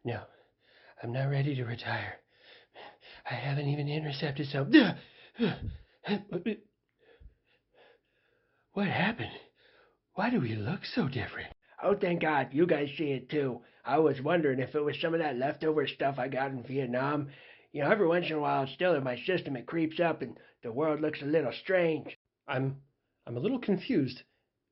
No, I'm not ready to retire. I haven't even intercepted some... What happened? Why do we look so different? Oh, thank God, you guys see it too. I was wondering if it was some of that leftover stuff I got in Vietnam. You know, every once in a while, it's still in my system, it creeps up and the world looks a little strange. I'm a little confused.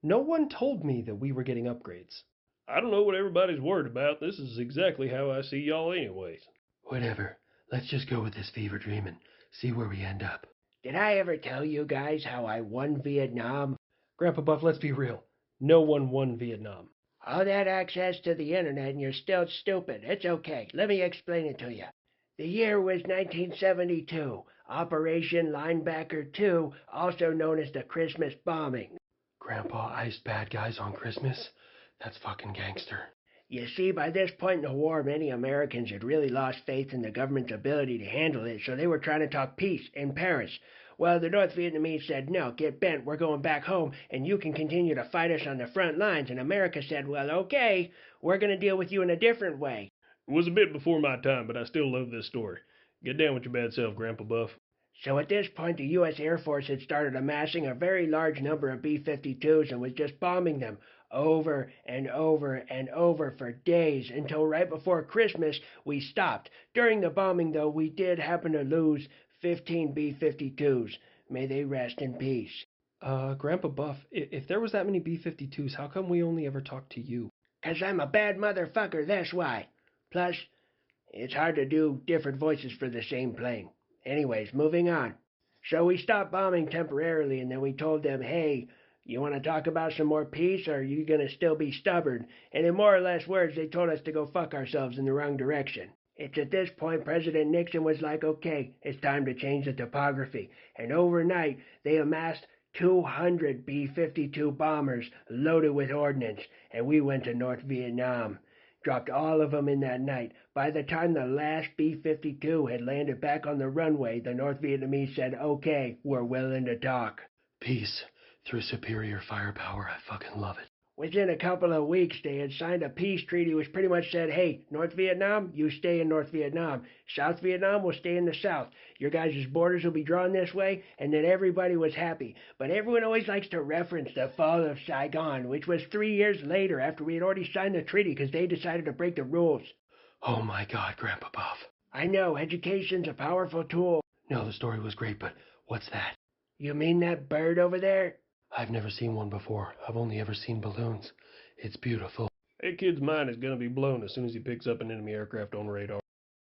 No one told me that we were getting upgrades. I don't know what everybody's worried about. This is exactly how I see y'all anyways. Whatever. Let's just go with this fever dream and see where we end up. Did I ever tell you guys how I won Vietnam? Grandpa Buff, let's be real. No one won Vietnam. All that access to the internet and you're still stupid. It's okay. Let me explain it to you. The year was 1972. Operation Linebacker 2, also known as the Christmas bombing. Grandpa iced bad guys on Christmas? That's fucking gangster. You see, by this point in the war, many Americans had really lost faith in the government's ability to handle it, so they were trying to talk peace in Paris. Well, the North Vietnamese said, no, get bent, we're going back home, and you can continue to fight us on the front lines. And America said, well, okay, we're going to deal with you in a different way. It was a bit before my time, but I still love this story. Get down with your bad self, Grandpa Buff. So at this point, the U.S. Air Force had started amassing a very large number of B-52s and was just bombing them over and over and over for days until right before Christmas we stopped. During the bombing, though, we did happen to lose 15 B-52s. May they rest in peace. Grandpa Buff, if there was that many B-52s, how come we only ever talked to you? 'Cause I'm a bad motherfucker, that's why. Plus, it's hard to do different voices for the same plane. Anyways, moving on. So we stopped bombing temporarily, and then we told them, hey, you want to talk about some more peace, or are you going to still be stubborn? And in more or less words, they told us to go fuck ourselves in the wrong direction. It's at this point President Nixon was like, okay, it's time to change the topography. And overnight, they amassed 200 B-52 bombers loaded with ordnance, and we went to North Vietnam. Dropped all of them in that night. By the time the last B-52 had landed back on the runway, the North Vietnamese said, okay, we're willing to talk. Peace through superior firepower. I fucking love it. Within a couple of weeks, they had signed a peace treaty which pretty much said, hey, North Vietnam, you stay in North Vietnam. South Vietnam will stay in the South. Your guys' borders will be drawn this way, and then everybody was happy. But everyone always likes to reference the fall of Saigon, which was 3 years later after we had already signed the treaty because they decided to break the rules. Oh my God, Grandpa Buff. I know, education's a powerful tool. No, the story was great, but what's that? You mean that bird over there? I've never seen one before. I've only ever seen balloons. It's beautiful. That kid's mind is going to be blown as soon as he picks up an enemy aircraft on radar.